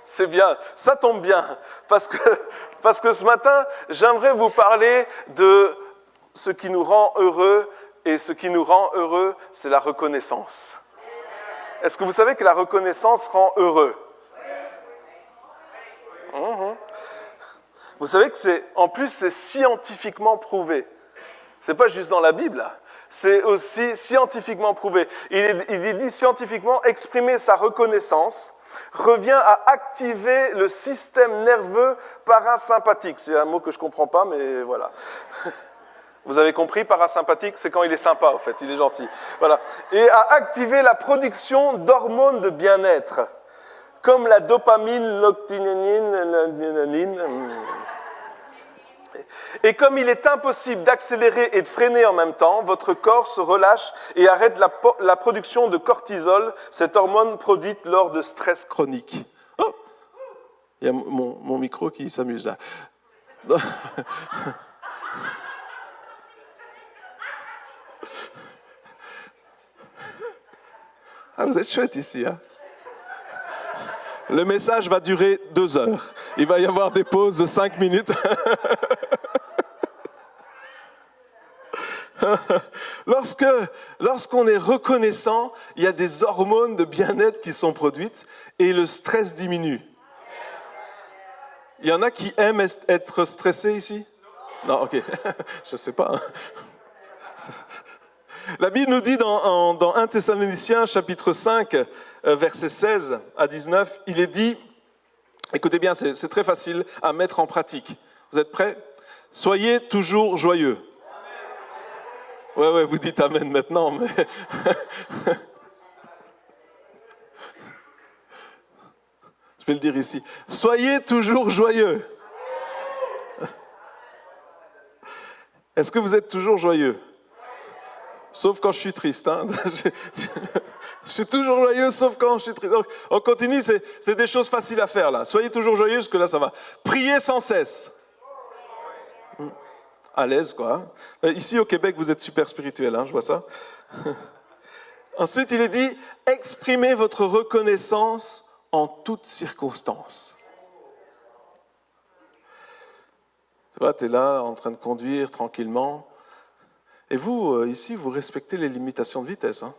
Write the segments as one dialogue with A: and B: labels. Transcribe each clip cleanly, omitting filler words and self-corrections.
A: C'est bien, ça tombe bien, parce que ce matin, j'aimerais vous parler de ce qui nous rend heureux, et ce qui nous rend heureux, c'est la reconnaissance. Est-ce que vous savez que la reconnaissance rend heureux? Vous savez que en plus, c'est scientifiquement prouvé. C'est pas juste dans la Bible, c'est aussi scientifiquement prouvé. Il est dit scientifiquement, exprimer sa reconnaissance revient à activer le système nerveux parasympathique. C'est un mot que je ne comprends pas, mais voilà. Vous avez compris, parasympathique, c'est quand il est sympa, en fait, il est gentil. Voilà. Et à activer la production d'hormones de bien-être, comme la dopamine, l'octinine. Et comme il est impossible d'accélérer et de freiner en même temps, votre corps se relâche et arrête la production de cortisol, cette hormone produite lors de stress chronique. Oh, il y a mon micro qui s'amuse là. Ah, vous êtes chouette ici, hein? Le message va durer 2 heures. Il va y avoir des pauses de 5 minutes. Lorsqu'on est reconnaissant, il y a des hormones de bien-être qui sont produites et le stress diminue. Il y en a qui aiment être stressés ici? Non, ok. Je ne sais pas. La Bible nous dit dans 1 Thessaloniciens, chapitre 5, versets 16 à 19, il est dit, écoutez bien, c'est très facile à mettre en pratique. Vous êtes prêts? Soyez toujours joyeux. Ouais, vous dites amen maintenant, mais... Je vais le dire ici. Soyez toujours joyeux. Est-ce que vous êtes toujours joyeux? Sauf quand je suis triste. Hein. Je suis toujours joyeux, sauf quand je suis triste. Donc, on continue, c'est des choses faciles à faire là. Soyez toujours joyeux, parce que là, ça va. Priez sans cesse. À l'aise, quoi. Ici, au Québec, vous êtes super spirituel, hein, je vois ça. Ensuite, il est dit, exprimez votre reconnaissance en toutes circonstances. Tu vois, tu es là, en train de conduire tranquillement. Et vous, ici, vous respectez les limitations de vitesse. Hein.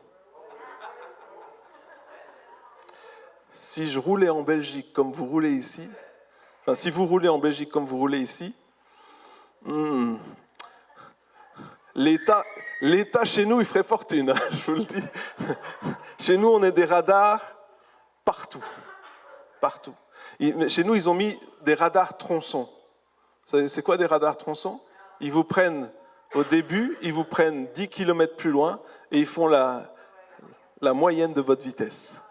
A: Si je roulais en Belgique comme vous roulez ici, enfin, si vous roulez en Belgique comme vous roulez ici, l'État chez nous, il ferait fortune, hein, je vous le dis. Chez nous, on a des radars partout. Partout. Chez nous, ils ont mis des radars tronçons. C'est quoi des radars tronçons? Ils vous prennent... Au début, ils vous prennent 10 km plus loin et ils font la moyenne de votre vitesse.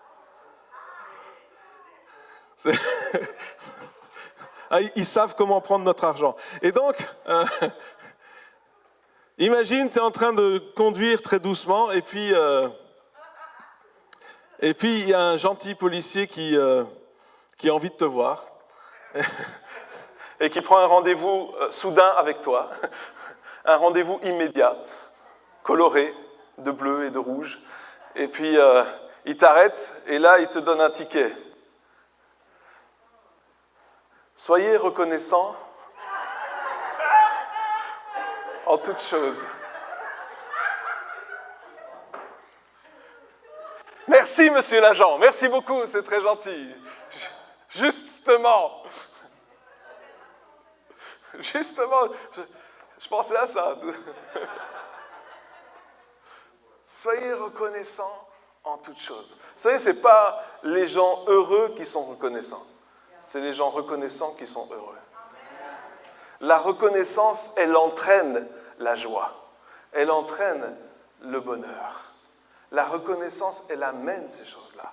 A: Ils savent comment prendre notre argent. Et donc, imagine, tu es en train de conduire très doucement et puis il y a un gentil policier qui a envie de te voir et qui prend un rendez-vous soudain avec toi. Un rendez-vous immédiat, coloré, de bleu et de rouge. Et puis, il t'arrête, et là, il te donne un ticket. Soyez reconnaissants en toutes choses. Merci, monsieur l'agent. Merci beaucoup, c'est très gentil. Justement, je pensais à ça. Soyez reconnaissants en toutes choses. Vous savez, ce n'est pas les gens heureux qui sont reconnaissants. C'est les gens reconnaissants qui sont heureux. La reconnaissance, elle entraîne la joie. Elle entraîne le bonheur. La reconnaissance, elle amène ces choses-là.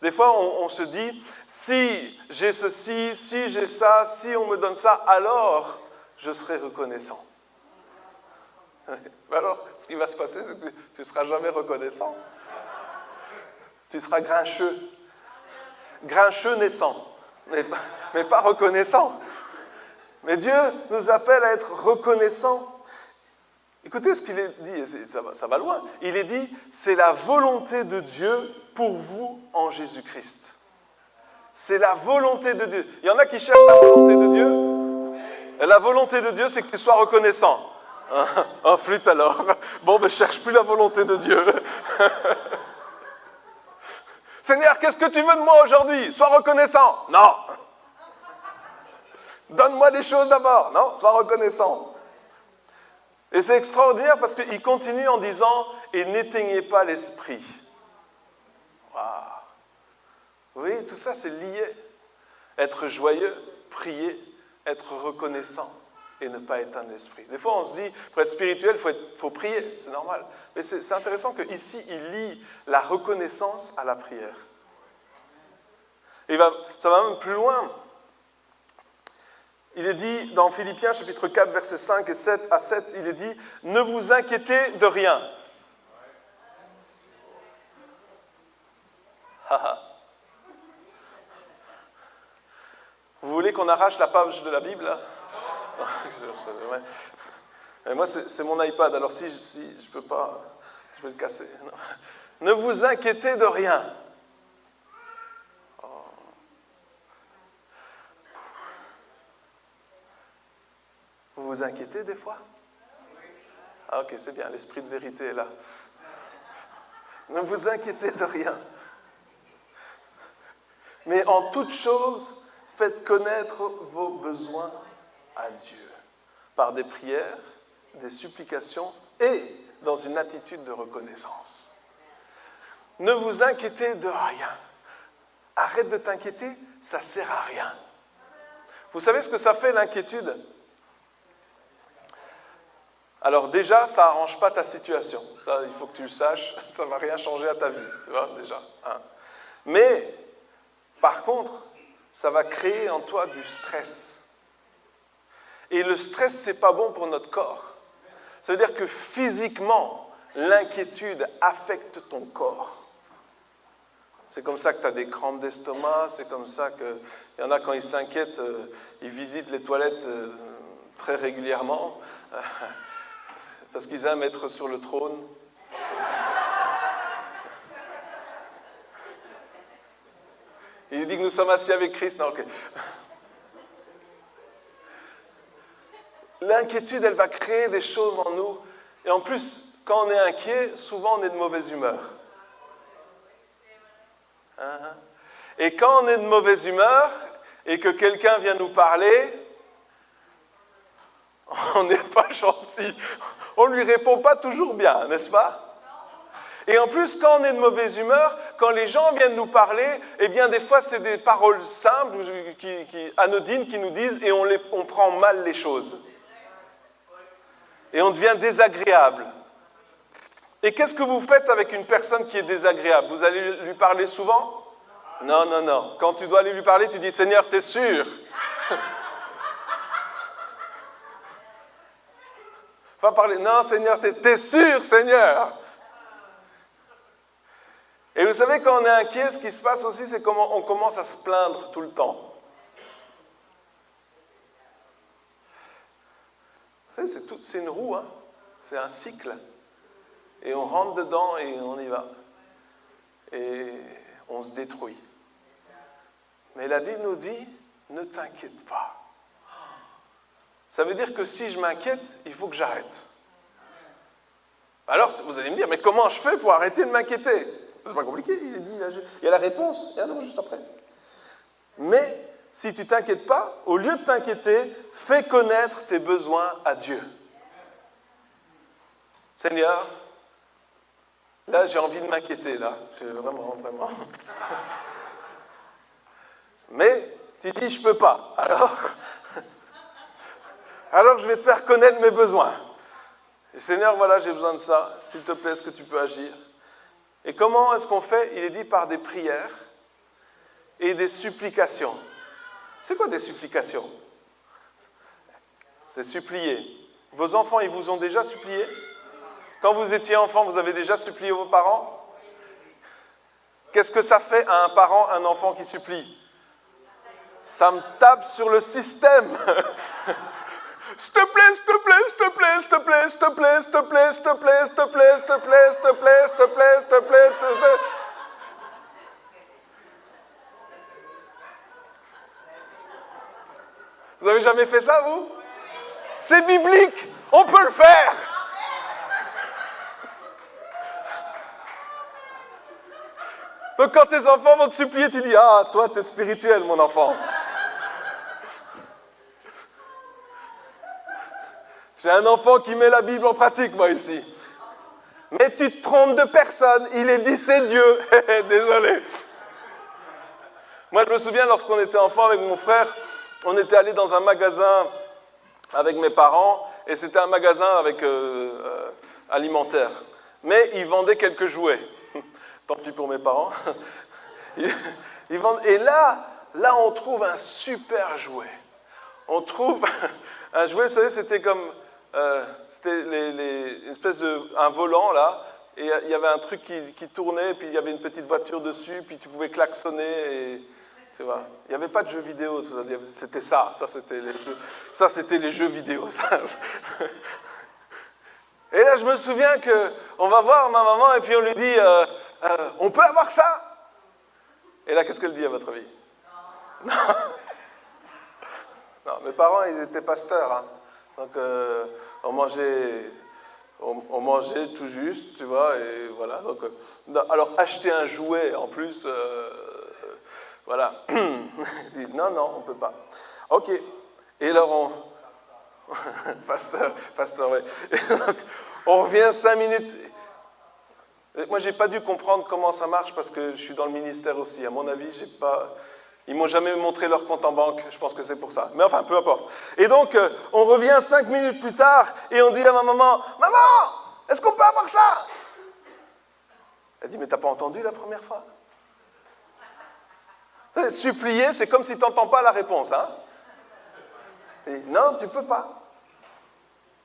A: Des fois, on se dit, si j'ai ceci, si j'ai ça, si on me donne ça, alors je serai reconnaissant. Alors, ce qui va se passer, c'est que tu ne seras jamais reconnaissant. Tu seras grincheux. Grincheux naissant, mais pas reconnaissant. Mais Dieu nous appelle à être reconnaissants. Écoutez ce qu'il est dit, ça va loin. Il est dit, c'est la volonté de Dieu pour vous en Jésus-Christ. C'est la volonté de Dieu. Il y en a qui cherchent la volonté de Dieu. Et la volonté de Dieu, c'est que tu sois reconnaissant. Un flûte alors. Bon, mais cherche plus la volonté de Dieu. Seigneur, qu'est-ce que tu veux de moi aujourd'hui? Sois reconnaissant. Non. Donne-moi des choses d'abord. Non, sois reconnaissant. Et c'est extraordinaire parce qu'il continue en disant « Et n'éteignez pas l'esprit ». Waouh. Oui, tout ça c'est lié. Être joyeux, prier, être reconnaissant et ne pas éteindre l'esprit. Des fois on se dit, pour être spirituel, il faut prier, c'est normal. Mais c'est intéressant qu'ici, il lie la reconnaissance à la prière. Et ça va même plus loin. Il est dit dans Philippiens chapitre 4, versets 5 et 7 à 7, il est dit « Ne vous inquiétez de rien ». Vous voulez qu'on arrache la page de la Bible là? Et moi, c'est mon iPad, alors si je ne peux pas, je vais le casser. Non. Ne vous inquiétez de rien. Oh. Vous vous inquiétez des fois? Ah ok, c'est bien, l'esprit de vérité est là. Ne vous inquiétez de rien. Mais en toute chose, faites connaître vos besoins à Dieu, par des prières, des supplications et dans une attitude de reconnaissance. Ne vous inquiétez de rien. Arrête de t'inquiéter, ça ne sert à rien. Vous savez ce que ça fait l'inquiétude? Alors déjà, ça n'arrange pas ta situation. Ça, il faut que tu le saches, ça ne va rien changer à ta vie, tu vois, déjà. Hein. Mais, par contre, ça va créer en toi du stress. Et le stress, ce n'est pas bon pour notre corps. Ça veut dire que physiquement, l'inquiétude affecte ton corps. C'est comme ça que tu as des crampes d'estomac, c'est comme ça qu'il y en a quand ils s'inquiètent, ils visitent les toilettes très régulièrement, parce qu'ils aiment être sur le trône. Il dit que nous sommes assis avec Christ. Non, ok. L'inquiétude, elle va créer des choses en nous. Et en plus, quand on est inquiet, souvent on est de mauvaise humeur. Et quand on est de mauvaise humeur et que quelqu'un vient nous parler, on n'est pas gentil. On ne lui répond pas toujours bien, n'est-ce pas? Et en plus, quand on est de mauvaise humeur, quand les gens viennent nous parler, eh bien des fois c'est des paroles simples, anodines qui nous disent et on prend mal les choses. Et on devient désagréable. Et qu'est-ce que vous faites avec une personne qui est désagréable? Vous allez lui parler souvent? Non, non, non. Quand tu dois aller lui parler, tu dis « Seigneur, t'es sûr ?» Pas parler « Non, Seigneur, t'es sûr, Seigneur ?» Et vous savez, quand on est inquiet, ce qui se passe aussi, c'est qu'on commence à se plaindre tout le temps. Vous savez, c'est une roue, hein? C'est un cycle. Et on rentre dedans et on y va. Et on se détruit. Mais la Bible nous dit, ne t'inquiète pas. Ça veut dire que si je m'inquiète, il faut que j'arrête. Alors, vous allez me dire, mais comment je fais pour arrêter de m'inquiéter? C'est pas compliqué, il est dit, il y a la réponse, il y a la juste après. Mais, si tu ne t'inquiètes pas, au lieu de t'inquiéter, fais connaître tes besoins à Dieu. Seigneur, là j'ai envie de m'inquiéter, là, vraiment. Mais, tu dis, je ne peux pas, alors je vais te faire connaître mes besoins. Et Seigneur, voilà, j'ai besoin de ça, s'il te plaît, est-ce que tu peux agir? Et comment est-ce qu'on fait? Il est dit par des prières et des supplications. C'est quoi des supplications? C'est supplier. Vos enfants, ils vous ont déjà supplié? Quand vous étiez enfant, vous avez déjà supplié vos parents? Qu'est-ce que ça fait à un parent, un enfant qui supplie? Ça me tape sur le système. S'il te plaît, s'il te plaît, s'il te plaît, s'il te plaît, s'il te plaît, s'il te plaît, s'il te plaît, s'il te plaît, s'il te plaît, s'il te plaît, s'il te plaît, s'il te plaît, s'il te plaît. Vous avez jamais fait ça, vous? C'est biblique, on peut le faire. Donc quand tes enfants vont te supplier, tu dis, ah, toi, t'es spirituel, mon enfant. J'ai un enfant qui met la Bible en pratique, moi, ici. Mais tu te trompes de personne, il est dit, c'est Dieu. Désolé. Moi, je me souviens, lorsqu'on était enfant avec mon frère, on était allé dans un magasin avec mes parents, et c'était un magasin alimentaire. Mais ils vendaient quelques jouets. Tant pis pour mes parents. Et là, on trouve un super jouet. On trouve un jouet, vous savez, c'était comme... c'était une espèce un volant, là, et il y avait un truc qui tournait, puis il y avait une petite voiture dessus, puis tu pouvais klaxonner, et... Tu vois, il n'y avait pas de jeux vidéo, tout ça. C'était ça c'était les jeux vidéo. Ça. Et là, je me souviens qu'on va voir ma maman et puis on lui dit on peut avoir ça? Et là, qu'est-ce qu'elle dit à votre avis? Non. Non, mes parents, ils étaient pasteurs. Hein. Donc, on mangeait tout juste, tu vois, et voilà. Donc, alors, acheter un jouet en plus... Voilà. Il dit, non, on ne peut pas. OK. Et alors, pasteur, oui. On revient 5 minutes. Moi, je n'ai pas dû comprendre comment ça marche parce que je suis dans le ministère aussi. À mon avis, ils ne m'ont jamais montré leur compte en banque. Je pense que c'est pour ça. Mais enfin, peu importe. Et donc, on revient 5 minutes plus tard et on dit à ma maman, « Maman, est-ce qu'on peut avoir ça ?» Elle dit, « Mais t'as pas entendu la première fois ?» Supplier, c'est comme si tu n'entends pas la réponse. Hein? Et non, tu ne peux pas.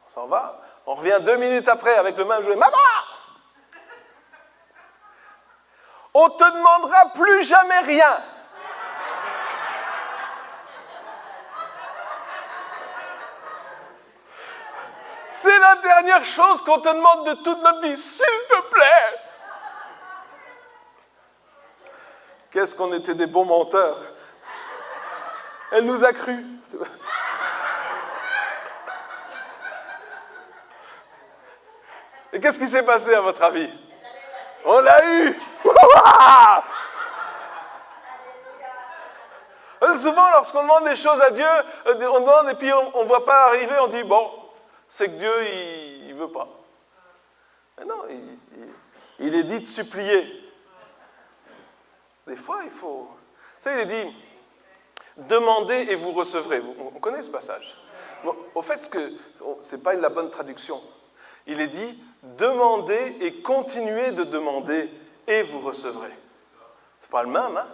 A: On s'en va. On revient 2 minutes après avec le même jouet. Maman! On ne te demandera plus jamais rien. C'est la dernière chose qu'on te demande de toute notre vie. S'il te plaît. Qu'est-ce qu'on était des bons menteurs. Elle nous a cru. Et qu'est-ce qui s'est passé à votre avis? On l'a eu. Souvent, lorsqu'on demande des choses à Dieu, on demande et puis on ne voit pas arriver, on dit, bon, c'est que Dieu, il ne veut pas. Mais non, il est dit de supplier. Des fois, il faut... Vous savez, il est dit, demandez et vous recevrez. On connaît ce passage. Bon, au fait, ce n'est pas la bonne traduction. Il est dit, demandez et continuez de demander et vous recevrez. C'est pas le même, hein?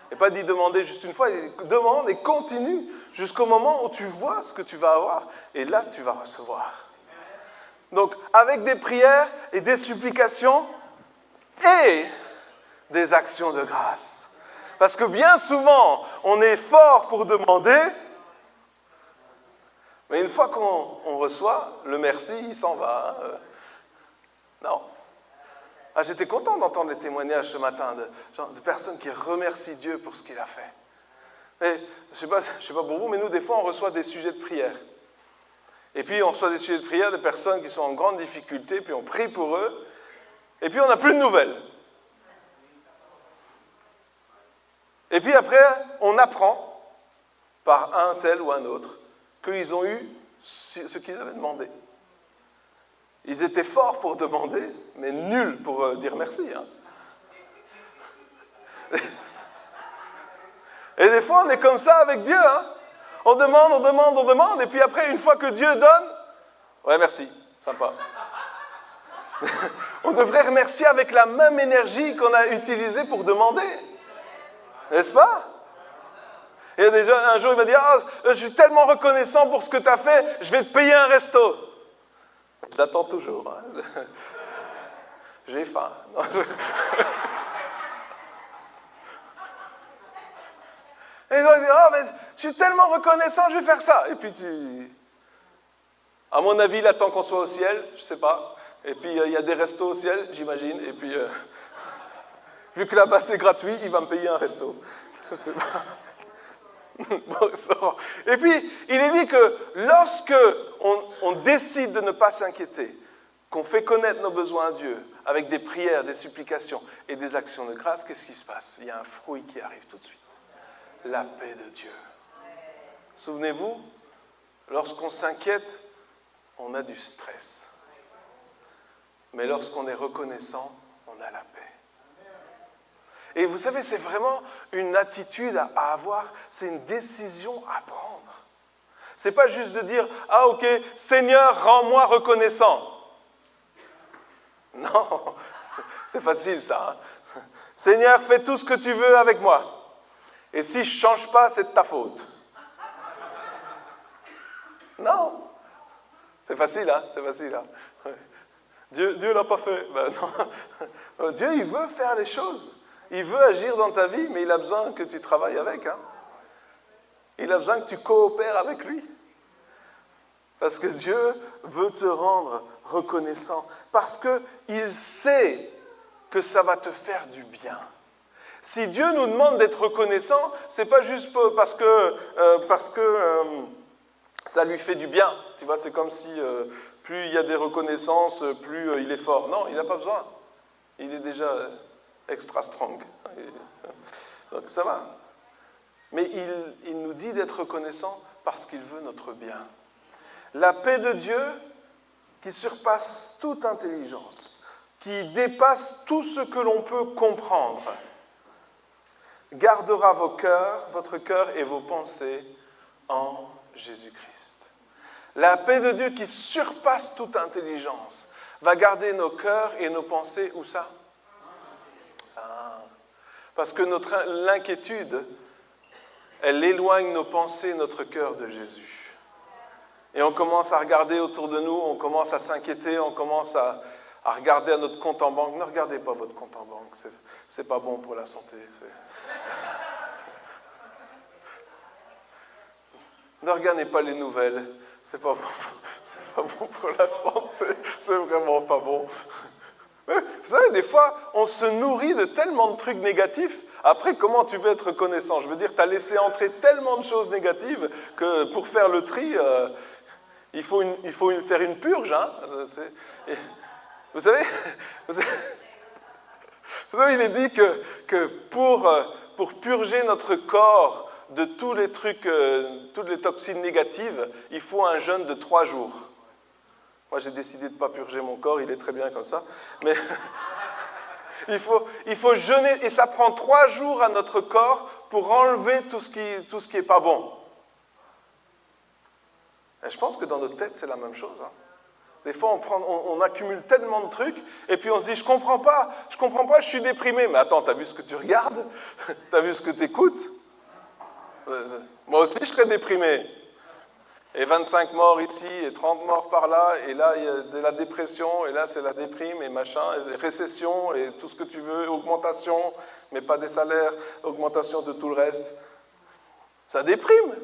A: Il n'est pas dit demander juste une fois, il demande et continue jusqu'au moment où tu vois ce que tu vas avoir. Et là, tu vas recevoir. Donc, avec des prières et des supplications et des actions de grâce. Parce que bien souvent, on est fort pour demander, mais une fois qu'on reçoit, le merci, il s'en va. Non. Ah, j'étais content d'entendre les témoignages ce matin de personnes qui remercient Dieu pour ce qu'il a fait. Et, je ne sais pas pour vous, mais nous, des fois, on reçoit des sujets de prière. Et puis, on reçoit des sujets de prière de personnes qui sont en grande difficulté, puis on prie pour eux, et puis on n'a plus de nouvelles. Et puis après, on apprend, par un tel ou un autre, qu'ils ont eu ce qu'ils avaient demandé. Ils étaient forts pour demander, mais nuls pour dire merci. Hein. Et des fois, on est comme ça avec Dieu. Hein. On demande, et puis après, une fois que Dieu donne, ouais, merci, sympa. On devrait remercier avec la même énergie qu'on a utilisée pour demander. N'est-ce pas? Et déjà, un jour, il va dire, ah, je suis tellement reconnaissant pour ce que tu as fait, je vais te payer un resto. Je l'attends toujours. Hein. J'ai faim. Non, Et il va dire, oh, mais je suis tellement reconnaissant, je vais faire ça. Et puis à mon avis, il attend qu'on soit au ciel, je ne sais pas. Et puis il y a des restos au ciel, j'imagine. Et puis, vu que là-bas c'est gratuit, il va me payer un resto. Je ne sais pas. Et puis, il est dit que lorsque on décide de ne pas s'inquiéter, qu'on fait connaître nos besoins à Dieu avec des prières, des supplications et des actions de grâce, qu'est-ce qui se passe? Il y a un fruit qui arrive tout de suite. La paix de Dieu. Souvenez-vous, lorsqu'on s'inquiète, on a du stress. Mais lorsqu'on est reconnaissant, on a la paix. Et vous savez, c'est vraiment une attitude à avoir, c'est une décision à prendre. C'est pas juste de dire, ah ok, Seigneur, rends-moi reconnaissant. Non, c'est facile ça. Hein? Seigneur, fais tout ce que tu veux avec moi. Et si je ne change pas, c'est de ta faute. Non, c'est facile, hein? C'est facile. Hein? Dieu ne l'a pas fait. Ben non. Dieu, il veut faire les choses. Il veut agir dans ta vie, mais il a besoin que tu travailles avec. Hein? Il a besoin que tu coopères avec lui. Parce que Dieu veut te rendre reconnaissant. Parce qu'il sait que ça va te faire du bien. Si Dieu nous demande d'être reconnaissant, ce n'est pas juste parce que ça lui fait du bien. Tu vois, c'est comme si plus il y a des reconnaissances, plus il est fort. Non, il n'a pas besoin. Il est déjà extra strong. Donc ça va. Mais il nous dit d'être reconnaissant parce qu'il veut notre bien. La paix de Dieu qui surpasse toute intelligence, qui dépasse tout ce que l'on peut comprendre, gardera votre cœur et vos pensées en Jésus-Christ. La paix de Dieu qui surpasse toute intelligence va garder nos cœurs et nos pensées, où ça? Parce que l'inquiétude, elle éloigne nos pensées, notre cœur de Jésus. Et on commence à regarder autour de nous, on commence à s'inquiéter, on commence à regarder à notre compte en banque. Ne regardez pas votre compte en banque, c'est pas bon pour la santé. Ne regardez pas les nouvelles, c'est pas bon pour la santé, c'est vraiment pas bon. Vous savez, des fois, on se nourrit de tellement de trucs négatifs. Après, comment tu veux être reconnaissant? Je veux dire, tu as laissé entrer tellement de choses négatives que pour faire le tri, il faut faire une purge. Hein? Vous savez, il est dit que pour purger notre corps de tous les trucs, toutes les toxines négatives, il faut un jeûne de 3 jours. Moi, j'ai décidé de ne pas purger mon corps, il est très bien comme ça. Mais il faut jeûner, et ça prend 3 jours à notre corps pour enlever tout ce qui n'est pas bon. Et je pense que dans notre tête, c'est la même chose. Hein. Des fois, on accumule tellement de trucs, et puis on se dit, je comprends pas, je suis déprimé. Mais attends, t'as vu ce que tu regardes? T'as vu ce que tu écoutes? Moi aussi, je serais déprimé. Et 25 morts ici, et 30 morts par là, et là, il y a la dépression, et là, c'est la déprime, et machin, et récession, et tout ce que tu veux, augmentation, mais pas des salaires, augmentation de tout le reste. Ça déprime,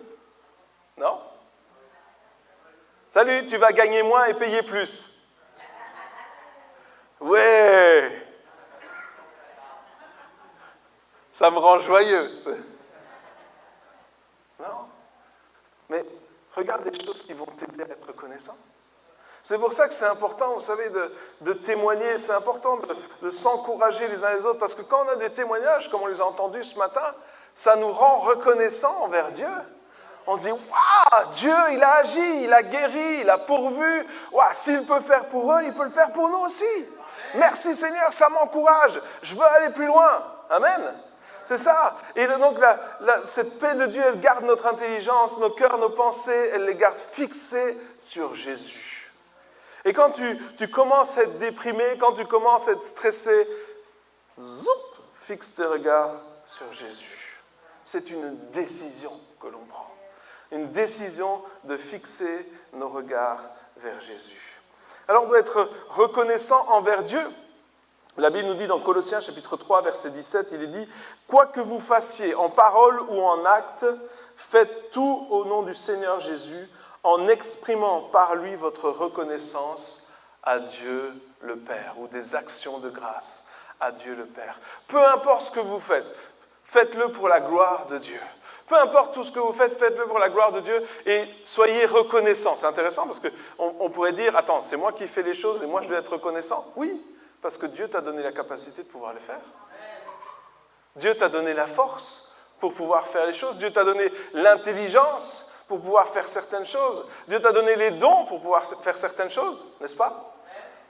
A: non? Salut, tu vas gagner moins et payer plus. Ouais! Ça me rend joyeux. Non? Mais regarde des choses qui vont t'aider à être reconnaissant. C'est pour ça que c'est important, vous savez, de témoigner. C'est important de s'encourager les uns les autres. Parce que quand on a des témoignages, comme on les a entendus ce matin, ça nous rend reconnaissants envers Dieu. On se dit, waouh, Dieu, il a agi, il a guéri, il a pourvu. Waouh, s'il peut faire pour eux, il peut le faire pour nous aussi. Merci Seigneur, ça m'encourage. Je veux aller plus loin. Amen. C'est ça. Et donc, cette paix de Dieu, elle garde notre intelligence, nos cœurs, nos pensées, elle les garde fixées sur Jésus. Et quand tu commences à être déprimé, quand tu commences à être stressé, zoup, fixe tes regards sur Jésus. C'est une décision que l'on prend. Une décision de fixer nos regards vers Jésus. Alors, on doit être reconnaissant envers Dieu. La Bible nous dit dans Colossiens chapitre 3, verset 17, il est dit « Quoi que vous fassiez en parole ou en acte, faites tout au nom du Seigneur Jésus, en exprimant par lui votre reconnaissance à Dieu le Père, ou des actions de grâce à Dieu le Père. Peu importe ce que vous faites, faites-le pour la gloire de Dieu. Peu importe tout ce que vous faites, faites-le pour la gloire de Dieu et soyez reconnaissants. C'est intéressant parce qu'on pourrait dire, attends, c'est moi qui fais les choses et moi je dois être reconnaissant. Oui, parce que Dieu t'a donné la capacité de pouvoir les faire. Dieu t'a donné la force pour pouvoir faire les choses. Dieu t'a donné l'intelligence pour pouvoir faire certaines choses. Dieu t'a donné les dons pour pouvoir faire certaines choses, n'est-ce pas?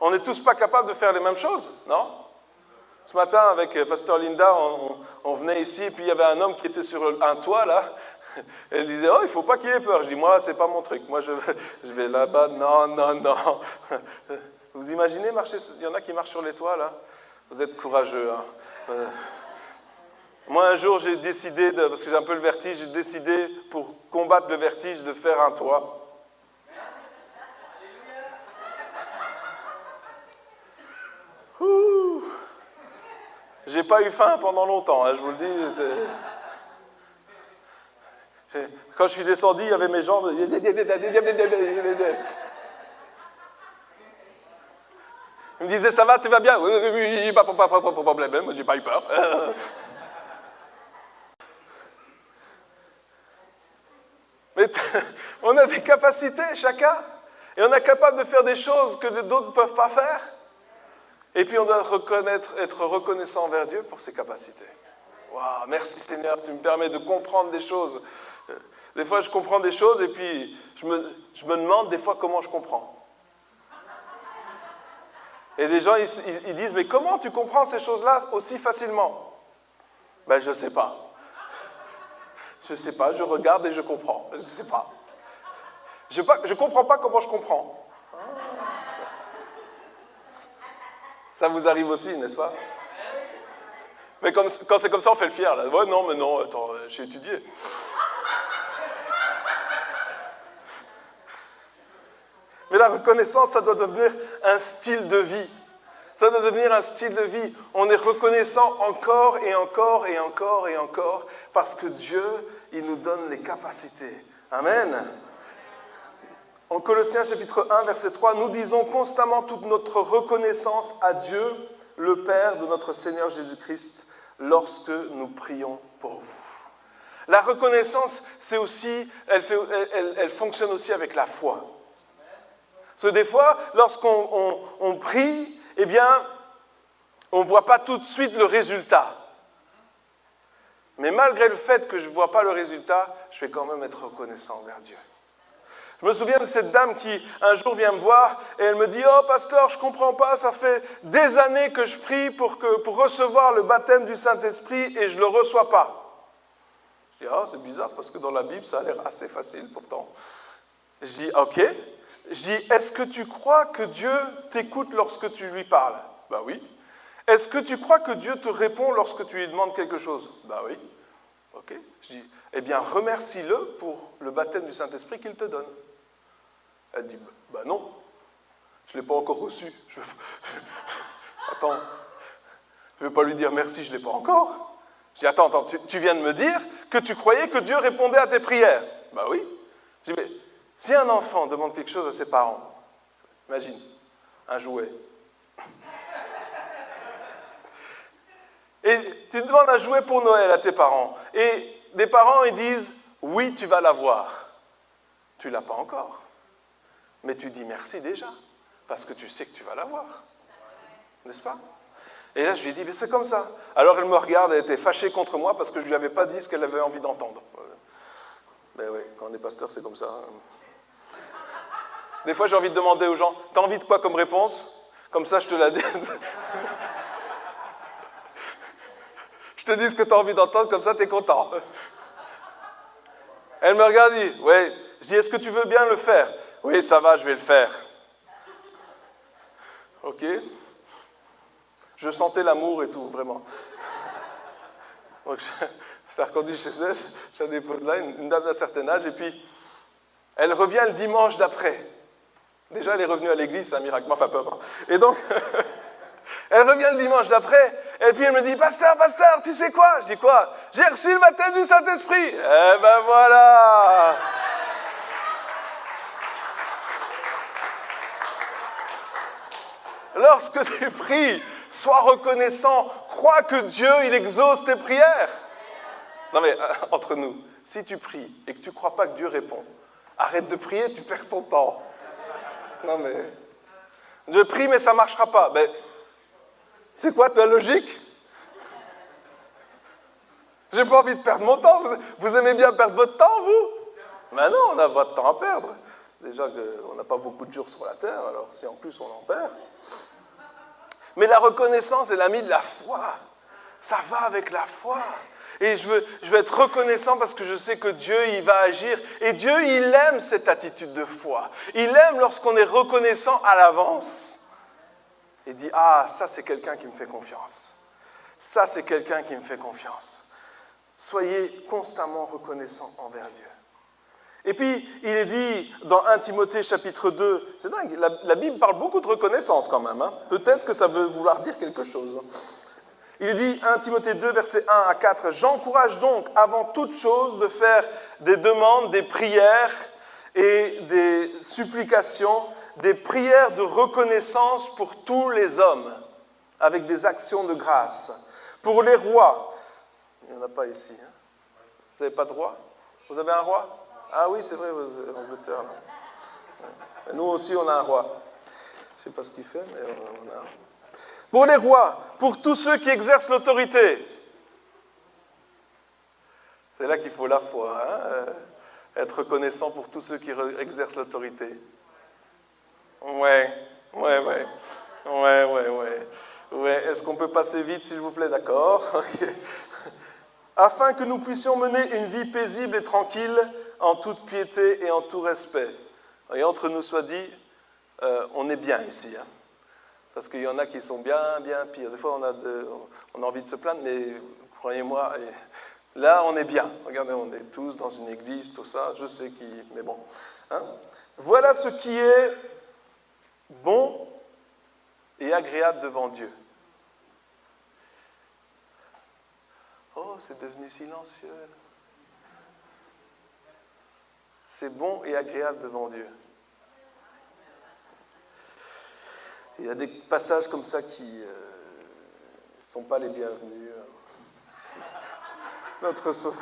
A: On n'est tous pas capables de faire les mêmes choses, non? Ce matin, avec Pasteur Linda, on venait ici, et puis il y avait un homme qui était sur un toit, là. Elle disait, oh, il ne faut pas qu'il ait peur. Je dis, moi, c'est pas mon truc. Moi, je vais là-bas. Non, non, non. Vous imaginez marcher? Il y en a qui marchent sur les toits, là. Vous êtes courageux, hein. Moi, un jour, j'ai décidé, parce que j'ai un peu le vertige, j'ai décidé, pour combattre le vertige, de faire un toit. Ouh. J'ai pas eu faim pendant longtemps, hein, je vous le dis. Quand je suis descendu, il y avait mes jambes. Il me disait, ça va, tu vas bien? Oui, oui, oui, pas de problème, moi j'ai pas eu peur. Mais on a des capacités, chacun. Et on est capable de faire des choses que d'autres ne peuvent pas faire. Et puis on doit être reconnaissant envers Dieu pour ses capacités. Waouh, merci Seigneur, tu me permets de comprendre des choses. Des fois je comprends des choses et puis je me demande des fois comment je comprends. Et des gens ils disent, mais comment tu comprends ces choses-là aussi facilement? Ben je ne sais pas. Je ne sais pas, je regarde et je comprends. Je ne sais pas. Je ne comprends pas comment je comprends. Ça vous arrive aussi, n'est-ce pas? Mais quand c'est comme ça, on fait le fier. Là. Ouais, non, mais non, attends, j'ai étudié. Mais la reconnaissance, ça doit devenir un style de vie. Ça doit devenir un style de vie. On est reconnaissant encore et encore et encore et encore parce que Dieu, il nous donne les capacités. Amen. En Colossiens chapitre 1, verset 3, nous disons constamment toute notre reconnaissance à Dieu, le Père de notre Seigneur Jésus-Christ, lorsque nous prions pour vous. La reconnaissance, c'est aussi, elle fonctionne aussi avec la foi. Parce que des fois, lorsqu'on prie, eh bien, on ne voit pas tout de suite le résultat. Mais malgré le fait que je ne vois pas le résultat, je vais quand même être reconnaissant envers Dieu. Je me souviens de cette dame qui, un jour, vient me voir et elle me dit « Oh, pasteur, je ne comprends pas, ça fait des années que je prie pour recevoir le baptême du Saint-Esprit et je ne le reçois pas. » Je dis « Ah, c'est bizarre parce que dans la Bible, ça a l'air assez facile pourtant. » Je dis « Ok. » Je dis « Est-ce que tu crois que Dieu t'écoute lorsque tu lui parles? » « Ben oui. » « Est-ce que tu crois que Dieu te répond lorsque tu lui demandes quelque chose? » « Ben oui. » « Ok. » Je dis « Eh bien, remercie-le pour le baptême du Saint-Esprit qu'il te donne. » Elle dit, ben non, je ne l'ai pas encore reçu. Attends, je ne vais pas lui dire merci, je ne l'ai pas encore. Je dis, attends, tu viens de me dire que tu croyais que Dieu répondait à tes prières. Ben oui. Je dis, mais si un enfant demande quelque chose à ses parents, imagine, un jouet. Et tu demandes un jouet pour Noël à tes parents. Et des parents, ils disent, oui, tu vas l'avoir. Tu ne l'as pas encore. Mais tu dis merci déjà, parce que tu sais que tu vas l'avoir. N'est-ce pas? Et là, je lui ai dit, mais c'est comme ça. Alors elle me regarde, elle était fâchée contre moi parce que je ne lui avais pas dit ce qu'elle avait envie d'entendre. Ben oui, quand on est pasteur, c'est comme ça. Des fois, j'ai envie de demander aux gens, t'as envie de quoi comme réponse? Comme ça, je te la dis. Je te dis ce que tu as envie d'entendre, comme ça, tu es content. Elle me regarde et dit, ouais. Je dis, est-ce que tu veux bien le faire? Oui, ça va, je vais le faire. Ok. Je sentais l'amour et tout, vraiment. Donc, je la reconduis chez elle, je la dépose là, une dame d'un certain âge, et puis elle revient le dimanche d'après. Déjà, elle est revenue à l'église, c'est un miracle, enfin peu importe. Et donc, elle revient le dimanche d'après, et puis elle me dit, pasteur, tu sais quoi? Je dis quoi? J'ai reçu le baptême du Saint-Esprit. Eh ben voilà. Lorsque tu pries, sois reconnaissant, crois que Dieu, il exauce tes prières. Non mais, entre nous, si tu pries et que tu ne crois pas que Dieu répond, arrête de prier, tu perds ton temps. Non mais, je prie mais ça ne marchera pas. Ben, c'est quoi ta logique? J'ai pas envie de perdre mon temps. Vous aimez bien perdre votre temps, vous? Ben non, on a votre temps à perdre. Déjà qu'on n'a pas beaucoup de jours sur la terre, alors si en plus on en perd. Mais la reconnaissance est l'ami de la foi. Ça va avec la foi. Et je veux être reconnaissant parce que je sais que Dieu, il va agir. Et Dieu, il aime cette attitude de foi. Il aime lorsqu'on est reconnaissant à l'avance. Il dit, ah, ça c'est quelqu'un qui me fait confiance. Ça c'est quelqu'un qui me fait confiance. Soyez constamment reconnaissants envers Dieu. Et puis, il est dit dans 1 Timothée chapitre 2, c'est dingue, la Bible parle beaucoup de reconnaissance quand même. Hein. Peut-être que ça veut vouloir dire quelque chose. Il est dit 1 Timothée 2, versets 1 à 4, « J'encourage donc avant toute chose de faire des demandes, des prières et des supplications, des prières de reconnaissance pour tous les hommes, avec des actions de grâce, pour les rois. » Il n'y en a pas ici. Hein. Vous n'avez pas de roi? Vous avez un roi? Ah oui, c'est vrai, vous êtes en Angleterre. Là. Nous aussi, on a un roi. Je ne sais pas ce qu'il fait, mais on a un. Pour les rois, pour tous ceux qui exercent l'autorité. C'est là qu'il faut la foi, hein? Être reconnaissant pour tous ceux qui exercent l'autorité. Ouais. Est-ce qu'on peut passer vite, s'il vous plaît? D'accord. Okay. Afin que nous puissions mener une vie paisible et tranquille, en toute piété et en tout respect. Et entre nous soit dit, on est bien ici. Hein? Parce qu'il y en a qui sont bien pires. Des fois, on a envie de se plaindre, mais croyez-moi, là, on est bien. Regardez, on est tous dans une église, tout ça. Je sais qui, mais bon. Hein? Voilà ce qui est bon et agréable devant Dieu. Oh, c'est devenu silencieux. C'est bon et agréable devant Dieu. Il y a des passages comme ça qui ne sont pas les bienvenus. Notre Sauveur.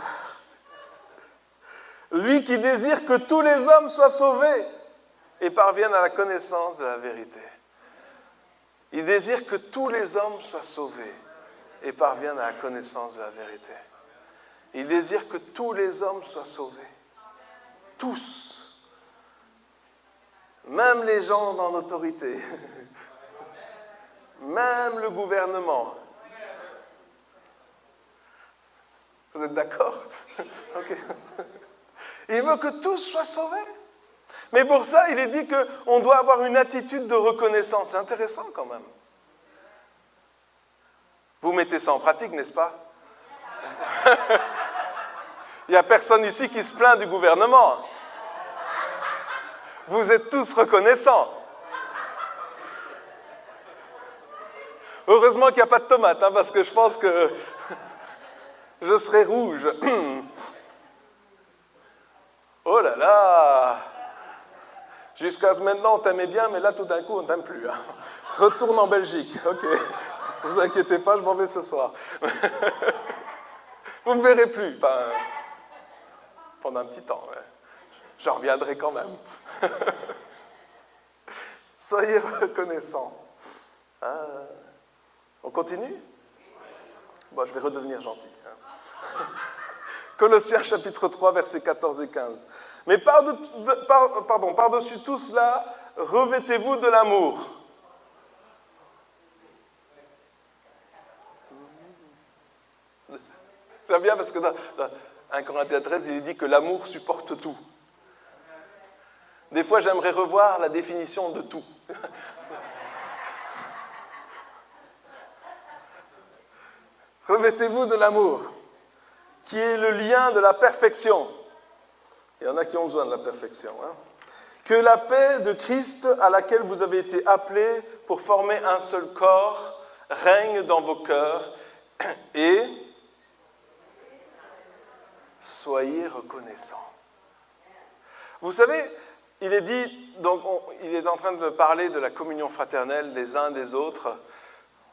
A: Lui qui désire que tous les hommes soient sauvés et parviennent à la connaissance de la vérité. Il désire que tous les hommes soient sauvés et parviennent à la connaissance de la vérité. Il désire que tous les hommes soient sauvés. Tous. Même les gens dans l'autorité. Même le gouvernement. Vous êtes d'accord? Ok. Il veut que tous soient sauvés. Mais pour ça, il est dit qu'on doit avoir une attitude de reconnaissance. C'est intéressant quand même. Vous mettez ça en pratique, n'est-ce pas? Il n'y a personne ici qui se plaint du gouvernement. Vous êtes tous reconnaissants. Heureusement qu'il n'y a pas de tomates, hein, parce que je pense que je serais rouge. Oh là là! Jusqu'à ce maintenant, on t'aimait bien, mais là, tout d'un coup, on ne t'aime plus. Hein. Retourne en Belgique. Ok. Ne vous inquiétez pas, je m'en vais ce soir. Vous ne me verrez plus. Enfin, pendant un petit temps. Ouais. J'en reviendrai quand même. Soyez reconnaissants. On continue? Bon, je vais redevenir gentil. Hein. Colossiens chapitre 3, versets 14 et 15. Mais par-dessus tout cela, revêtez-vous de l'amour. J'aime bien parce que dans 1 Corinthiens 13, il dit que l'amour supporte tout. Des fois, j'aimerais revoir la définition de tout. Revêtez-vous de l'amour, qui est le lien de la perfection. Il y en a qui ont besoin de la perfection. Hein. Que la paix de Christ, à laquelle vous avez été appelés pour former un seul corps, règne dans vos cœurs et soyez reconnaissants. Vous savez, il est dit, donc il est en train de parler de la communion fraternelle les uns des autres.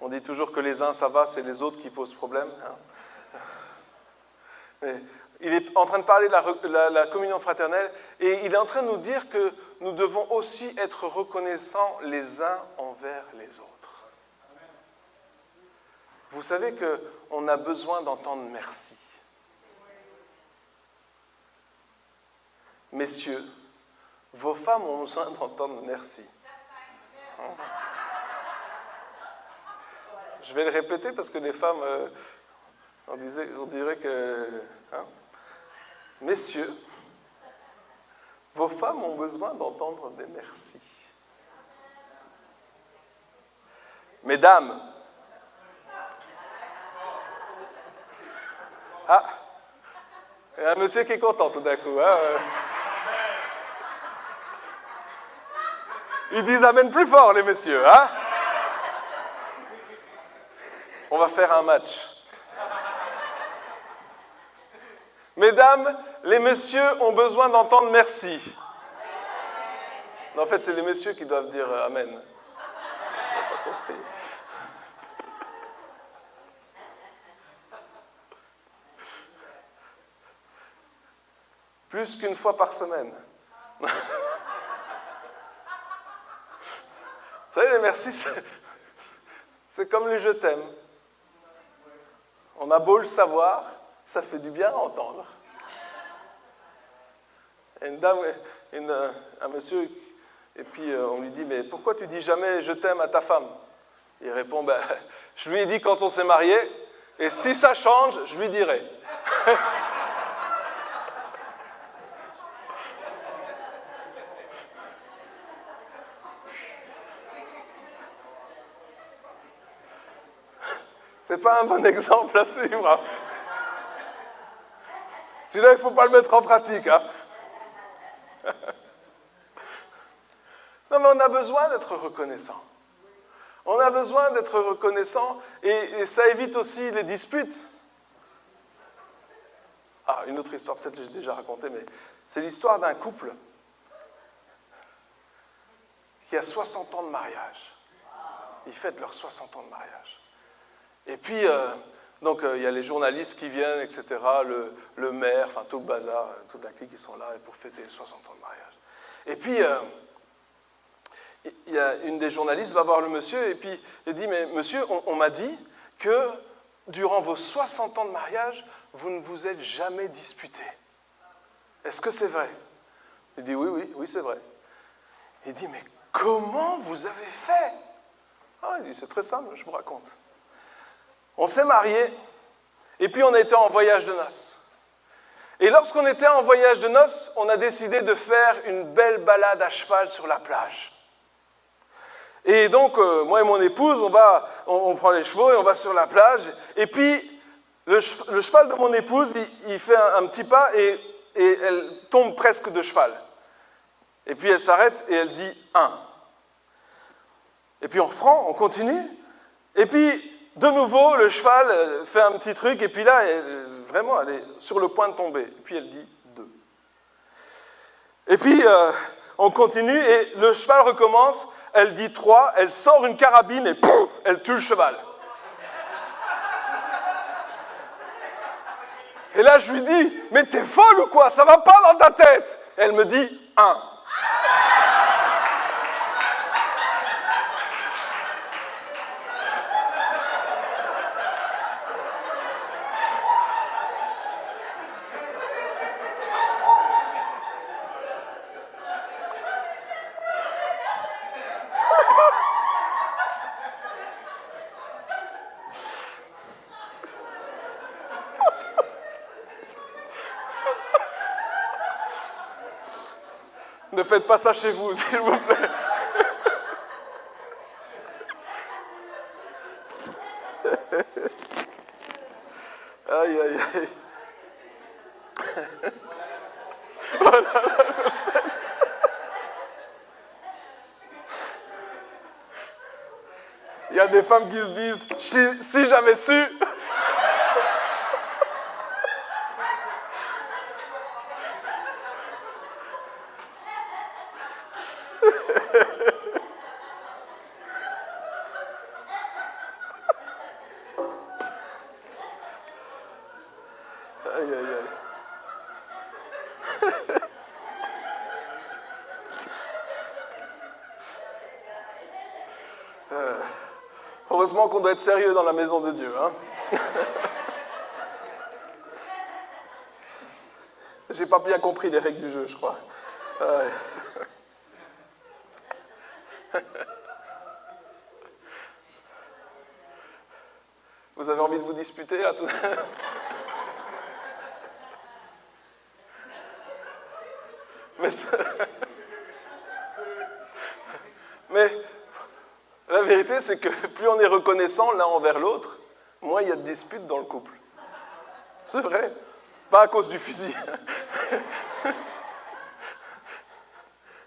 A: On dit toujours que les uns ça va, c'est les autres qui posent problème. Hein. Mais il est en train de parler de la communion fraternelle et il est en train de nous dire que nous devons aussi être reconnaissants les uns envers les autres. Vous savez qu'on a besoin d'entendre merci. Messieurs, vos femmes ont besoin d'entendre merci. Je vais le répéter parce que les femmes, on dirait que... Hein? Messieurs, vos femmes ont besoin d'entendre des merci. Mesdames, ah, il y a un monsieur qui est content tout d'un coup. Hein? Ils disent amen plus fort, les messieurs. Hein? On va faire un match. Mesdames, les messieurs ont besoin d'entendre merci. Non, en fait, c'est les messieurs qui doivent dire amen. On n'a pas compris. Plus qu'une fois par semaine. Vous savez, les merci, c'est comme les je t'aime. On a beau le savoir, ça fait du bien à entendre. Et une dame, un monsieur, et puis on lui dit, mais pourquoi tu dis jamais je t'aime à ta femme? Il répond, ben, je lui ai dit quand on s'est mariés, et si ça change, je lui dirai. C'est pas un bon exemple à suivre. Hein. Celui-là, il ne faut pas le mettre en pratique. Hein. Non, mais on a besoin d'être reconnaissant. On a besoin d'être reconnaissant et ça évite aussi les disputes. Ah, une autre histoire, peut-être que j'ai déjà raconté, mais c'est l'histoire d'un couple qui a 60 ans de mariage. Ils fêtent leurs 60 ans de mariage. Et puis, donc, il y a les journalistes qui viennent, etc., le maire, enfin tout le bazar, toute la clique qui sont là pour fêter les 60 ans de mariage. Et puis, il y a une des journalistes va voir le monsieur et puis il dit, mais monsieur, on m'a dit que durant vos 60 ans de mariage, vous ne vous êtes jamais disputé. Est-ce que c'est vrai? Il dit, oui, c'est vrai. Il dit, mais comment vous avez fait? Ah, il dit, c'est très simple, je vous raconte. On s'est mariés, et puis on a été en voyage de noces. Et lorsqu'on était en voyage de noces, on a décidé de faire une belle balade à cheval sur la plage. Et donc, moi et mon épouse, on prend les chevaux et on va sur la plage. Et puis, le cheval de mon épouse, il fait un petit pas et elle tombe presque de cheval. Et puis elle s'arrête et elle dit « 1 ». Et puis on reprend, on continue. Et puis, de nouveau, le cheval fait un petit truc, et puis là, vraiment, elle est sur le point de tomber. Et puis elle dit 2. Et puis, on continue, et le cheval recommence, elle dit 3, elle sort une carabine, et pouf, elle tue le cheval. Et là, je lui dis, mais t'es folle ou quoi? Ça va pas dans ta tête? Et elle me dit 1. Ne faites pas ça chez vous, s'il vous plaît. Aïe, aïe, aïe. Voilà la recette. Il y a des femmes qui se disent, si j'avais su... Aïe, aïe, Heureusement qu'on doit être sérieux dans la maison de Dieu. Hein. J'ai pas bien compris les règles du jeu, je crois. Vous avez envie de vous disputer là tout... Mais la vérité, c'est que plus on est reconnaissant l'un envers l'autre, moins il y a de disputes dans le couple. C'est vrai. Pas à cause du fusil.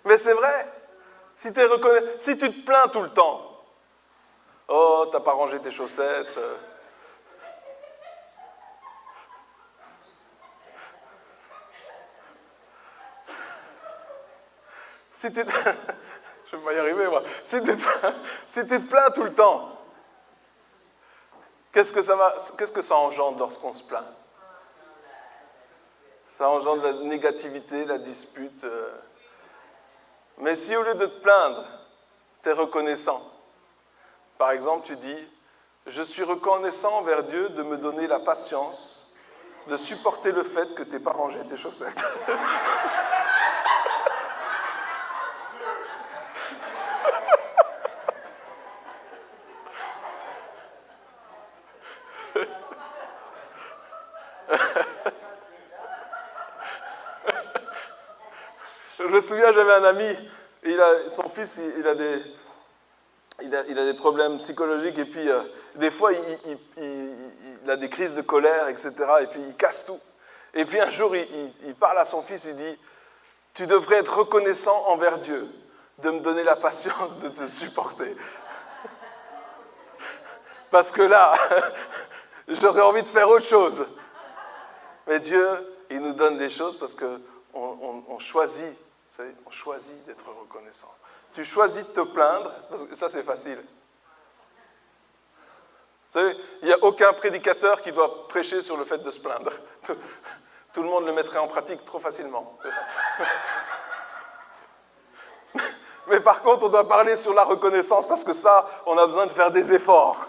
A: Mais c'est vrai. Si tu te plains tout le temps, oh, t'as pas rangé tes chaussettes. Si tu te... Je vais pas y arriver, moi. Si tu te plains tout le temps, qu'est-ce que ça engendre lorsqu'on se plaint? Ça engendre la négativité, la dispute. Mais si au lieu de te plaindre, tu es reconnaissant, par exemple, tu dis « Je suis reconnaissant envers Dieu de me donner la patience de supporter le fait que tu n'aies pas rangé tes chaussettes. » Je me souviens, j'avais un ami, son fils, il a des problèmes psychologiques et puis des fois, il a des crises de colère, etc. Et puis il casse tout. Et puis un jour, il parle à son fils, il dit « Tu devrais être reconnaissant envers Dieu de me donner la patience de te supporter. Parce que là, j'aurais envie de faire autre chose. » Mais Dieu, il nous donne des choses parce qu'on choisit, vous savez, on choisit d'être reconnaissant. Tu choisis de te plaindre, parce que ça c'est facile. Vous savez, il n'y a aucun prédicateur qui doit prêcher sur le fait de se plaindre. Tout le monde le mettrait en pratique trop facilement. Mais par contre, on doit parler sur la reconnaissance parce que ça, on a besoin de faire des efforts.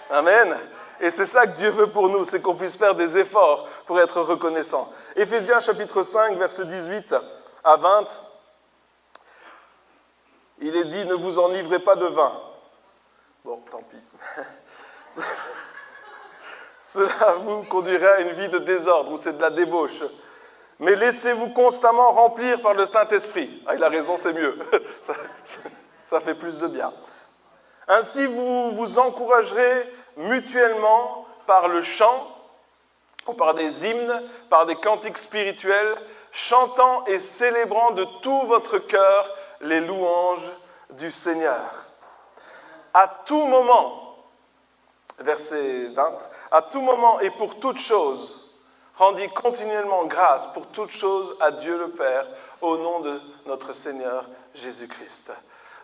A: Amen. Et c'est ça que Dieu veut pour nous, c'est qu'on puisse faire des efforts pour être reconnaissant. Éphésiens chapitre 5, versets 18 à 20, il est dit « Ne vous enivrez pas de vin ». Bon, tant pis. Cela vous conduirait à une vie de désordre, où c'est de la débauche. Mais laissez-vous constamment remplir par le Saint-Esprit. Ah, il a raison, c'est mieux. Ça fait plus de bien. Ainsi, vous vous encouragerez mutuellement par le chant, ou par des hymnes, par des cantiques spirituels, chantant et célébrant de tout votre cœur les louanges du Seigneur. À tout moment, verset 20, à tout moment et pour toute chose, rendez continuellement grâce pour toute chose à Dieu le Père, au nom de notre Seigneur Jésus-Christ.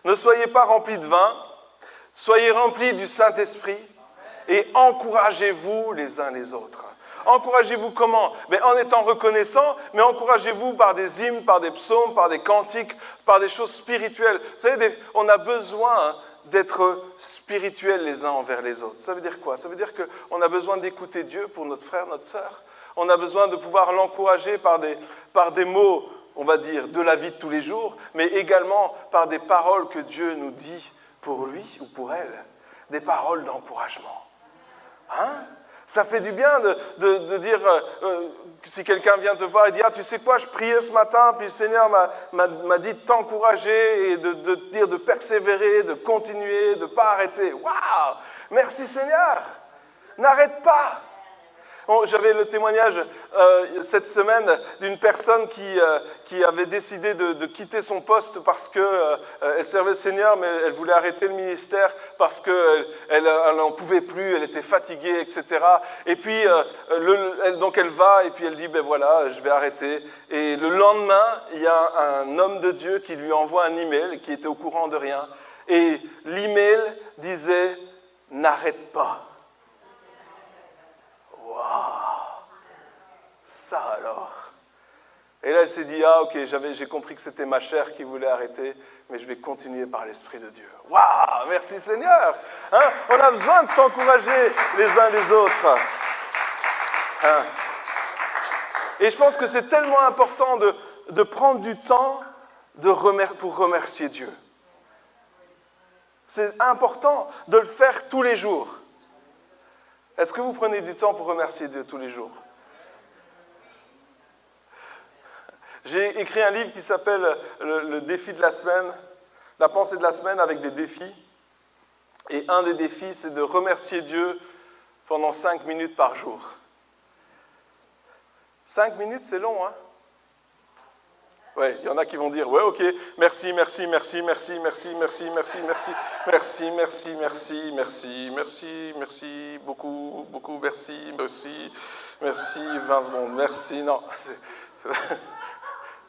A: Ne soyez pas remplis de vin, soyez remplis du Saint-Esprit et encouragez-vous les uns les autres. Encouragez-vous comment? En étant reconnaissant, mais encouragez-vous par des hymnes, par des psaumes, par des cantiques, par des choses spirituelles. Vous savez, on a besoin d'être spirituels les uns envers les autres. Ça veut dire quoi? Ça veut dire qu'on a besoin d'écouter Dieu pour notre frère, notre sœur. On a besoin de pouvoir l'encourager par des mots, on va dire, de la vie de tous les jours, mais également par des paroles que Dieu nous dit pour lui ou pour elle. Des paroles d'encouragement. Hein? Ça fait du bien de dire, si quelqu'un vient te voir et dit « Ah, tu sais quoi, je priais ce matin, puis le Seigneur m'a dit de t'encourager et de te dire de persévérer, de continuer, de ne pas arrêter. Waouh! Merci Seigneur! N'arrête pas! » J'avais le témoignage cette semaine d'une personne qui avait décidé de quitter son poste parce qu'elle servait le Seigneur, mais elle voulait arrêter le ministère parce qu'elle n'en pouvait plus, elle était fatiguée, etc. Et puis, donc elle va et puis elle dit, ben voilà, je vais arrêter. Et le lendemain, il y a un homme de Dieu qui lui envoie un email, qui était au courant de rien. Et l'email disait, n'arrête pas. Waouh! Ça alors! Et là, elle s'est dit, ah ok, j'ai compris que c'était ma chair qui voulait arrêter, mais je vais continuer par l'Esprit de Dieu. Waouh, merci Seigneur. Hein? On a besoin de s'encourager les uns les autres. Hein? Et je pense que c'est tellement important de prendre du temps pour remercier Dieu. C'est important de le faire tous les jours. Est-ce que vous prenez du temps pour remercier Dieu tous les jours? J'ai écrit un livre qui s'appelle le défi de la semaine, la pensée de la semaine avec des défis. Et un des défis, c'est de remercier Dieu pendant 5 minutes par jour. 5 minutes, c'est long, hein? Ouais, il y en a qui vont dire, ouais, ok, merci, merci, merci, merci, merci, merci, merci, merci, merci, merci, merci, merci, merci, merci, beaucoup, beaucoup, merci, merci, merci, 20 secondes, merci, non,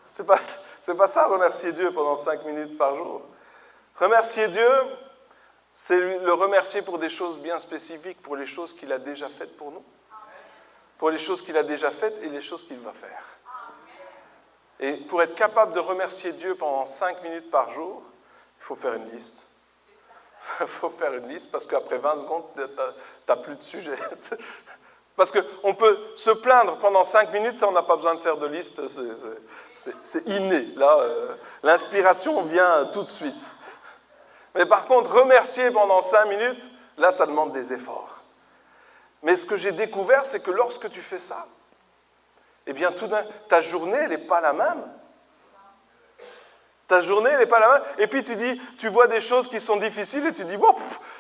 A: c'est pas ça, remercier Dieu pendant 5 minutes par jour. Remercier Dieu, c'est le remercier pour des choses bien spécifiques, pour les choses qu'il a déjà faites pour nous, pour les choses qu'il a déjà faites et les choses qu'il va faire. Et pour être capable de remercier Dieu pendant 5 minutes par jour, il faut faire une liste. Il faut faire une liste parce qu'après 20 secondes, tu n'as plus de sujet. Parce qu'on peut se plaindre pendant 5 minutes, ça on n'a pas besoin de faire de liste, c'est inné. Là, l'inspiration vient tout de suite. Mais par contre, remercier pendant 5 minutes, là ça demande des efforts. Mais ce que j'ai découvert, c'est que lorsque tu fais ça, eh bien, ta journée, elle n'est pas la même. Ta journée, elle n'est pas la même. Et puis, tu vois des choses qui sont difficiles et tu dis, bon,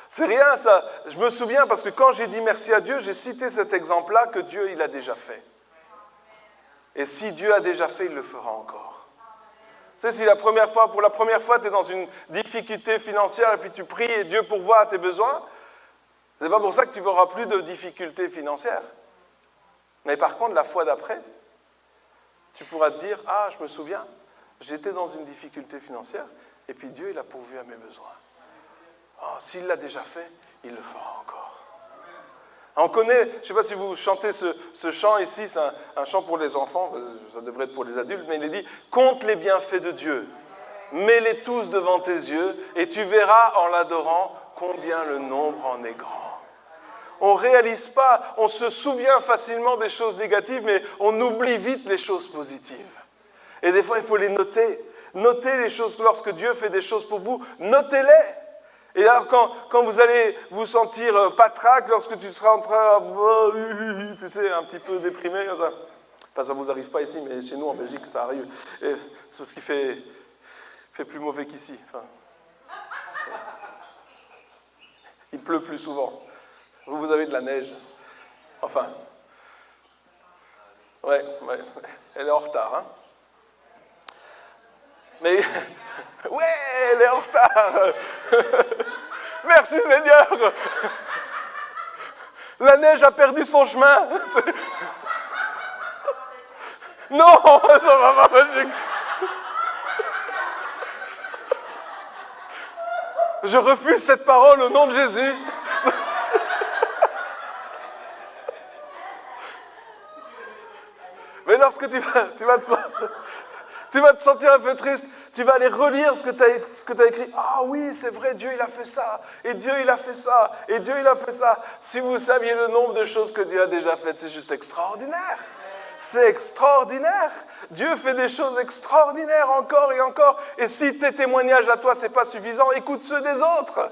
A: c'est rien, ça. Je me souviens, parce que quand j'ai dit merci à Dieu, j'ai cité cet exemple-là que Dieu, il a déjà fait. Et si Dieu a déjà fait, il le fera encore. Tu sais, si pour la première fois, tu es dans une difficulté financière et puis tu pries et Dieu pourvoit à tes besoins, c'est pas pour ça que tu n'auras plus de difficultés financières. Mais par contre, la fois d'après, tu pourras te dire, ah, je me souviens, j'étais dans une difficulté financière, et puis Dieu, il a pourvu à mes besoins. Oh, s'il l'a déjà fait, il le fera encore. On connaît, je ne sais pas si vous chantez ce chant ici, c'est un chant pour les enfants, ça devrait être pour les adultes, mais il est dit, compte les bienfaits de Dieu, mets-les tous devant tes yeux, et tu verras en l'adorant combien le nombre en est grand. On ne réalise pas, on se souvient facilement des choses négatives, mais on oublie vite les choses positives. Et des fois, il faut les noter. Notez les choses, lorsque Dieu fait des choses pour vous, notez-les. Et alors, quand vous allez vous sentir patraque, lorsque tu seras en train, tu sais, un petit peu déprimé, enfin, ça ne vous arrive pas ici, mais chez nous, en Belgique, ça arrive. C'est parce qu'il fait plus mauvais qu'ici. Enfin, il pleut plus souvent. Vous avez de la neige. Enfin. Ouais, elle est en retard, hein. Mais, ouais, elle est en retard. Merci Seigneur. La neige a perdu son chemin. Non, ça va pas. Je refuse cette parole au nom de Jésus. Mais lorsque tu vas te sentir un peu triste, tu vas aller relire ce que tu as écrit. Ah oui, c'est vrai, Dieu il a fait ça, et Dieu il a fait ça, et Dieu il a fait ça. Si vous saviez le nombre de choses que Dieu a déjà faites, c'est juste extraordinaire. C'est extraordinaire. Dieu fait des choses extraordinaires encore et encore. Et si tes témoignages à toi, ce n'est pas suffisant, écoute ceux des autres.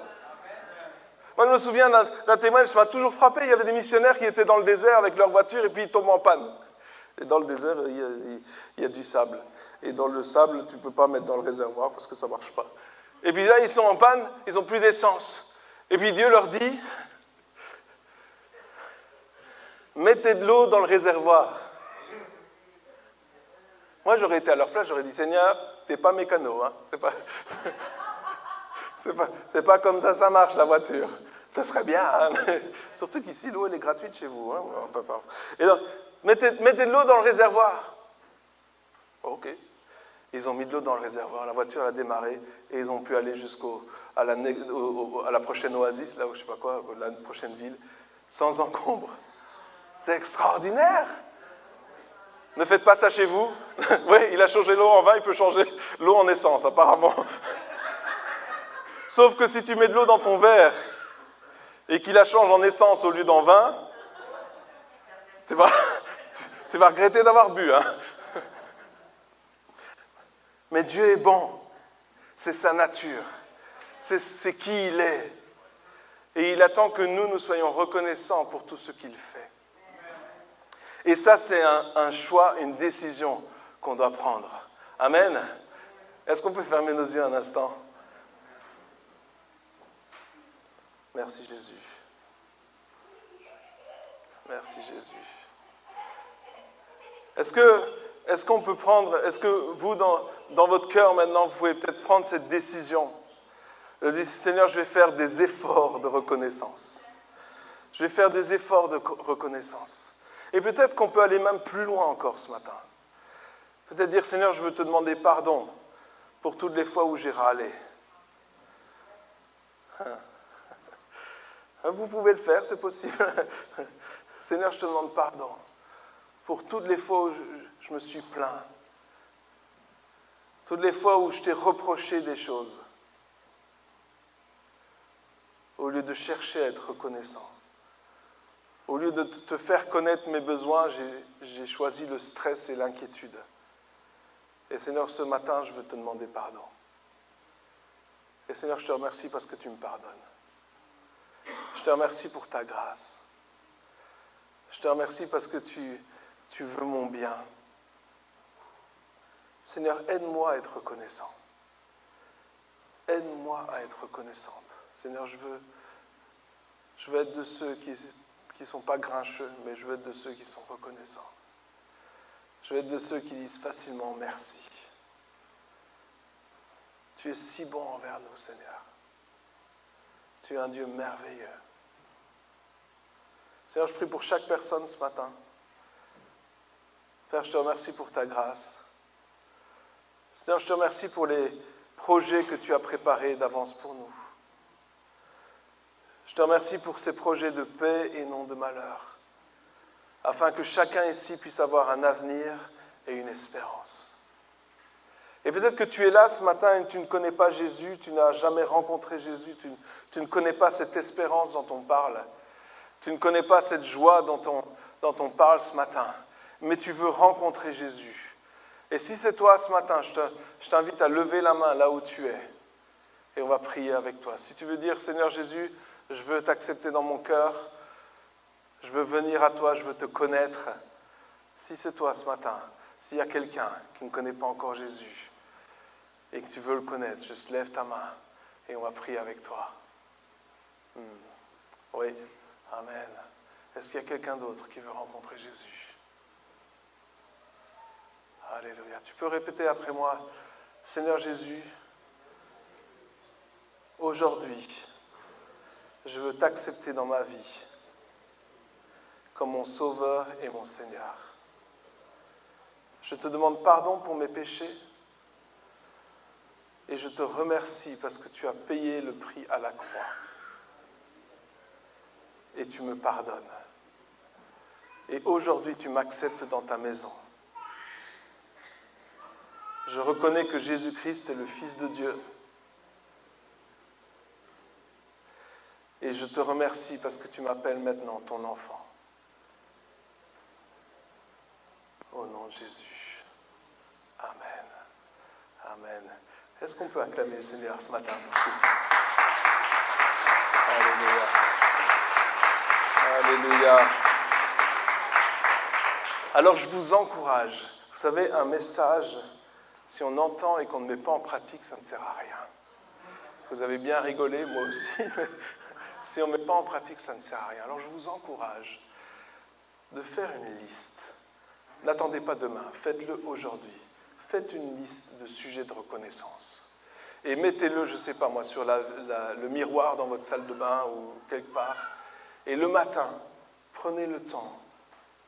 A: Moi, je me souviens d'un témoignage, ça m'a toujours frappé. Il y avait des missionnaires qui étaient dans le désert avec leur voiture et puis ils tombent en panne. Et dans le désert, il y a du sable. Et dans le sable, tu ne peux pas mettre dans le réservoir parce que ça ne marche pas. Et puis là, ils sont en panne, ils n'ont plus d'essence. Et puis Dieu leur dit, mettez de l'eau dans le réservoir. Moi, j'aurais été à leur place, j'aurais dit, Seigneur, tu n'es pas mécano, hein. C'est pas comme ça marche, la voiture. Ça serait bien, hein, mais surtout qu'ici, l'eau, elle est gratuite chez vous. Hein. Enfin, et donc, mettez de l'eau dans le réservoir. Ok. Ils ont mis de l'eau dans le réservoir, la voiture a démarré, et ils ont pu aller à la prochaine oasis, là, ou je sais pas quoi, la prochaine ville, sans encombre. C'est extraordinaire. Ne faites pas ça chez vous. Oui, il a changé l'eau en vin, il peut changer l'eau en essence, apparemment. Sauf que si tu mets de l'eau dans ton verre et qu'il la change en essence au lieu d'en vin, tu vas regretter d'avoir bu. Hein. Mais Dieu est bon. C'est sa nature. C'est qui il est. Et il attend que nous soyons reconnaissants pour tout ce qu'il fait. Et ça, c'est un choix, une décision qu'on doit prendre. Amen. Est-ce qu'on peut fermer nos yeux un instant? Merci Jésus. Merci Jésus. Est-ce qu'on peut prendre, est-ce que vous, dans votre cœur maintenant, vous pouvez peut-être prendre cette décision de dire, Seigneur, je vais faire des efforts de reconnaissance. Je vais faire des efforts de reconnaissance. Et peut-être qu'on peut aller même plus loin encore ce matin. Peut-être dire, Seigneur, je veux te demander pardon pour toutes les fois où j'ai râlé. Vous pouvez le faire, c'est possible. Seigneur, je te demande pardon pour toutes les fois où je me suis plaint. Toutes les fois où je t'ai reproché des choses. Au lieu de chercher à être reconnaissant. Au lieu de te faire connaître mes besoins, j'ai choisi le stress et l'inquiétude. Et Seigneur, ce matin, je veux te demander pardon. Et Seigneur, je te remercie parce que tu me pardonnes. Je te remercie pour ta grâce. Je te remercie parce que tu veux mon bien. Seigneur, aide-moi à être reconnaissant. Aide-moi à être reconnaissante. Seigneur, je veux être de ceux qui ne sont pas grincheux, mais je veux être de ceux qui sont reconnaissants. Je veux être de ceux qui disent facilement merci. Tu es si bon envers nous, Seigneur. Tu es un Dieu merveilleux. Seigneur, je prie pour chaque personne ce matin. Père, je te remercie pour ta grâce. Seigneur, je te remercie pour les projets que tu as préparés d'avance pour nous. Je te remercie pour ces projets de paix et non de malheur, afin que chacun ici puisse avoir un avenir et une espérance. Et peut-être que tu es là ce matin et tu ne connais pas Jésus, tu n'as jamais rencontré Jésus, tu ne connais pas cette espérance dont on parle, tu ne connais pas cette joie dont on parle ce matin, mais tu veux rencontrer Jésus. Et si c'est toi ce matin, je t'invite à lever la main là où tu es et on va prier avec toi. Si tu veux dire, Seigneur Jésus, je veux t'accepter dans mon cœur, je veux venir à toi, je veux te connaître. Si c'est toi ce matin, s'il y a quelqu'un qui ne connaît pas encore Jésus et que tu veux le connaître, juste lève ta main et on va prier avec toi. Oui, amen. Est-ce qu'il y a quelqu'un d'autre qui veut rencontrer Jésus? Alléluia. Tu peux répéter après moi, Seigneur Jésus, aujourd'hui, je veux t'accepter dans ma vie comme mon Sauveur et mon Seigneur. Je te demande pardon pour mes péchés et je te remercie parce que tu as payé le prix à la croix et tu me pardonnes. Et aujourd'hui, tu m'acceptes dans ta maison. Je reconnais que Jésus-Christ est le Fils de Dieu. Et je te remercie parce que tu m'appelles maintenant ton enfant. Au nom de Jésus. Amen. Amen. Est-ce qu'on peut acclamer le Seigneur ce matin? Alléluia. Alléluia. Alors je vous encourage. Vous savez, un message, si on entend et qu'on ne met pas en pratique, ça ne sert à rien. Vous avez bien rigolé, moi aussi, mais si on ne met pas en pratique, ça ne sert à rien. Alors je vous encourage de faire une liste. N'attendez pas demain, faites-le aujourd'hui. Faites une liste de sujets de reconnaissance. Et mettez-le, je ne sais pas moi, sur le miroir dans votre salle de bain ou quelque part. Et le matin, prenez le temps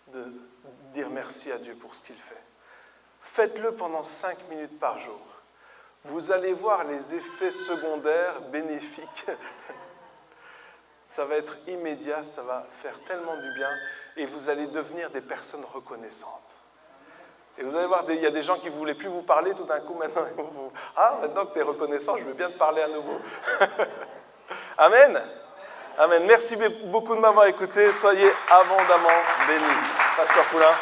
A: de dire merci à Dieu pour ce qu'il fait. Faites-le pendant 5 minutes par jour. Vous allez voir les effets secondaires bénéfiques. Ça va être immédiat, ça va faire tellement du bien et vous allez devenir des personnes reconnaissantes. Et vous allez voir, il y a des gens qui ne voulaient plus vous parler, tout d'un coup, maintenant, maintenant que tu es reconnaissant, je veux bien te parler à nouveau. Amen. Amen. Merci beaucoup de m'avoir écouté. Soyez abondamment bénis. Pasteur Poulain.